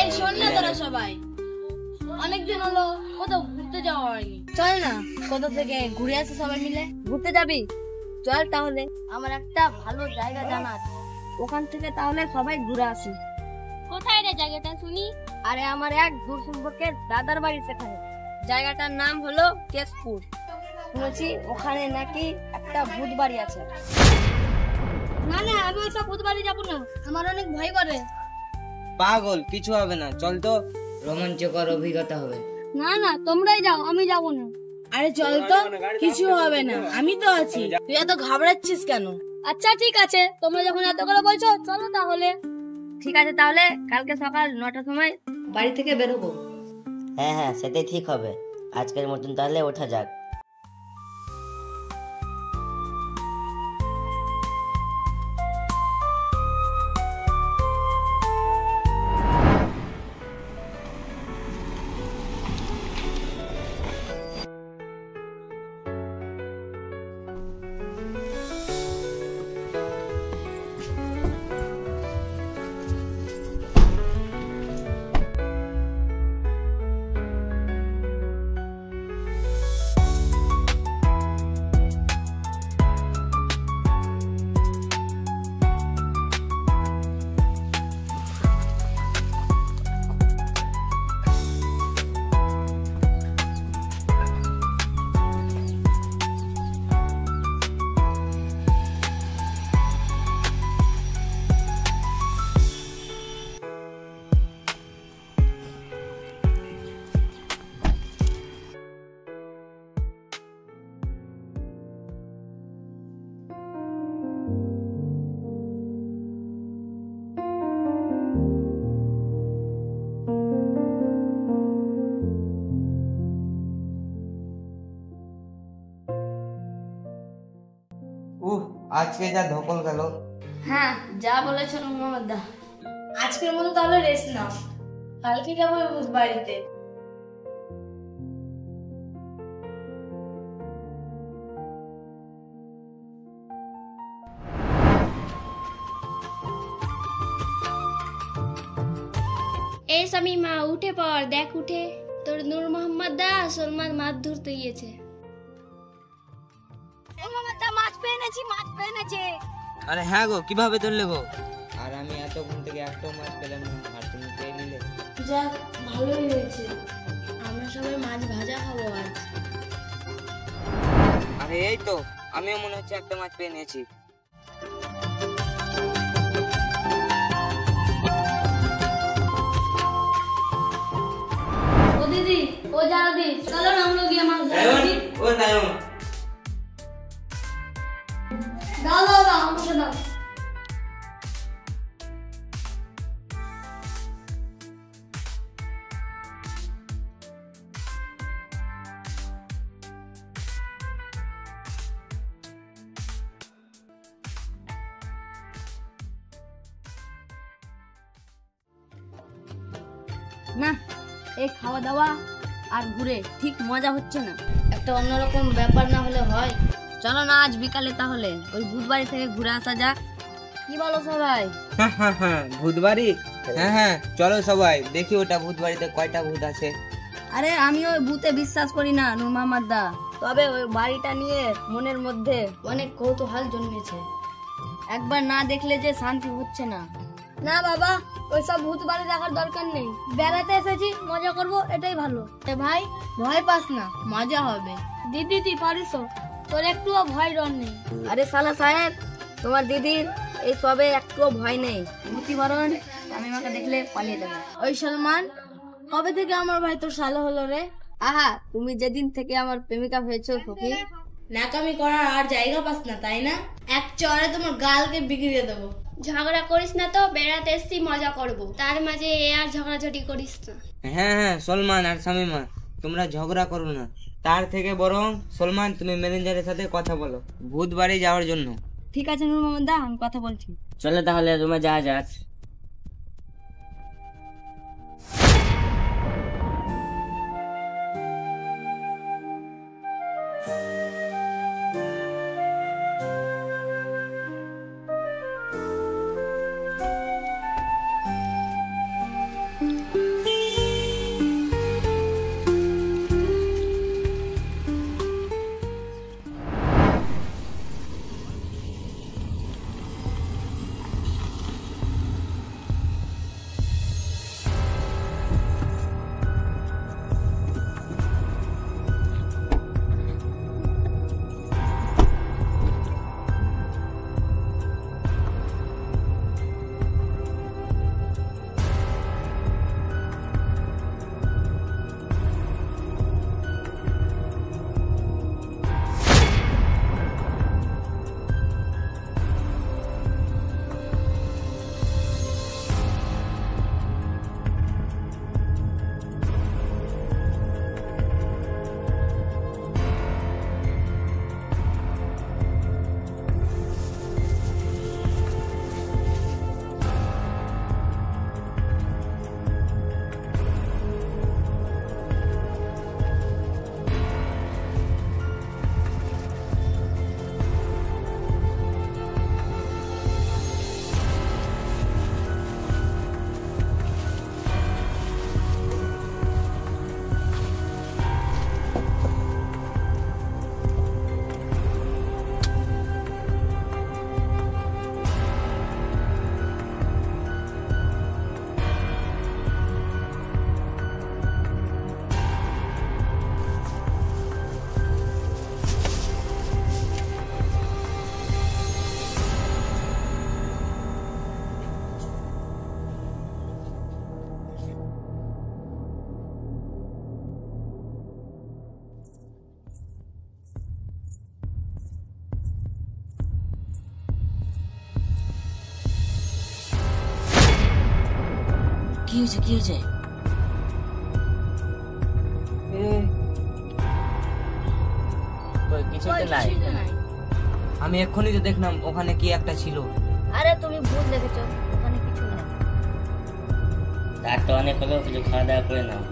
এই শোন না তোরা সবাই, অনেকদিন হলো কোথাও ঘুরতে যাওয়া হয়নি, চল না কোথা থেকে ঘুরে আসি সবাই মিলে। ঘুরতে যাবি? চল তাহলে, আমার একটা ভালো জায়গা জানা আছে, ওখান থেকে তাহলে সবাই ঘুরে আসি। কোথায় রে জায়গাটা শুনি? আরে আমার এক দূর সম্পর্কের দাদার বাড়ি সেখানে, জায়গাটার নাম হলো কেশপুর। শুনেছি ওখানে নাকি একটা ভূত বাড়ি আছে। না না, আমি ওসব ভূত বাড়ি যাবো না, আমার অনেক ভয় করে। পাগল, কিছু হবে না, চল তো, রোমাঞ্চকর অভিজ্ঞতা হবে। না না, তোমরাই যাও, আমি যাবো না। আরে চল তো, কিছু হবে না, আমি তো আছি। তুই এত ঘাবড়াচ্ছিস কেন? আচ্ছা ঠিক আছে, তোমরা যখন এত করে বলছো চলো তাহলে। ঠিক আছে তাহলে, কালকে সকাল 9টার সময় বাড়ি থেকে বেরোবো। হ্যাঁ হ্যাঁ, সেটাই ঠিক হবে। আজকের মতন তাহলে ওঠা যাক। আজকে যা ধকল গেল। হ্যাঁ, যা বলেছো মোহাম্মদ দা, আজকের মতো তাহলে রেস্ট নাও, কালকে যাবো ভূত বাড়িতে। এই শামিমা, উঠে পড়, দেখ উঠে তোর নূর মোহাম্মদ দা সলমান মাছ ধরতে গিয়েছে। মাছ পেয়েছি, মাছ পেয়েছে। আরে হ্যাঁ গো, কিভাবে ধরলে গো? আর আমি এতক্ষণ থেকে একটাও মাছ পেলাম না, আর তুমি পেয়ে নিলে। যাক, ভালোই হয়েছে, আমরা সবাই মাছ ভাজা খাবো আজ। আরে এই তো, আমিও মনে হচ্ছে একটা মাছ পেয়ে নিয়েছি। ও দিদি, ও জাদি, চলো না আমরা গিয়ে মাছ ধরি। ও তাইও দাও দাও দাও, আমাকে দাও। না, এই খাওয়া দাওয়া আর ঘুরে ঠিক মজা হচ্ছে না, একটা অন্যরকম ব্যাপার না হলে হয়। চলো না আজ বিকালে তাহলে ওই ভূত বাড়ি থেকে ঘুরে আসা যাক, কি বলো সবাই? ভূত বাড়ি? হ্যাঁ হ্যাঁ, চলো সবাই দেখি ওটা ভূত বাড়িতে কয়টা ভূত আছে। আরে আমি ওই ভূতে বিশ্বাস করি না নূর মোহাম্মদ দা, তবে ওই বাড়িটা নিয়ে মনের মধ্যে অনেক কৌতূহল জন্মেছে, একবার না দেখলে যে শান্তি হচ্ছে না। না বাবা, ওইসব ভূত বাড়ি দেখার দরকার নেই, বেড়াতে এসেছি, মজা করব, এটাই ভালো। ভাই ভয় পাস না, মজা হবে। দিদি তুই পারিস, তোর একটুও ভয় ডর নেই। আরে সালা সাহেব, তোমার দিদির এই সবে একটুও ভয় নেই, মৃত্যুবরণ আমি আমাকে দেখলে পালিয়ে যাবে। ওই সলমান, কবে থেকে আমার ভাই তোর শালো হলো রে? আহা, তুমি যেদিন থেকে আমার প্রেমিকা হয়েছো সখী, নাকামি করার আর জায়গা পাস না তাই না? এক চড়ে তোমার গালকে বিগড়িয়ে দেবো। ঝগড়া করিস না তো, বেড়াতে এসছি, মজা করব, তার মাঝে এ আর ঝগড়াঝাটি করিস না। হ্যাঁ হ্যাঁ, সলমান আর শামিমা, তোমরা ঝগড়া করো না, তার থেকে বরং সলমান তুমি ম্যানেজারের সাথে কথা বলো ভূত বাড়ি যাওয়ার জন্য। ঠিক আছে নূর মোহাম্মদ দা, আমি কথা বলছি। চলো তাহলে তোমরা যা যাক। কি হয়েছে কি হয়েছে? কিছু তো নাই। আমি এক্ষুনি তো দেখলাম ওখানে কি একটা ছিল। আরে তুমি ভূত দেখেছো, ওখানে কিছু নাই। রাত তো অনেক হলো, কিছু খাওয়া দাওয়া করে নাও।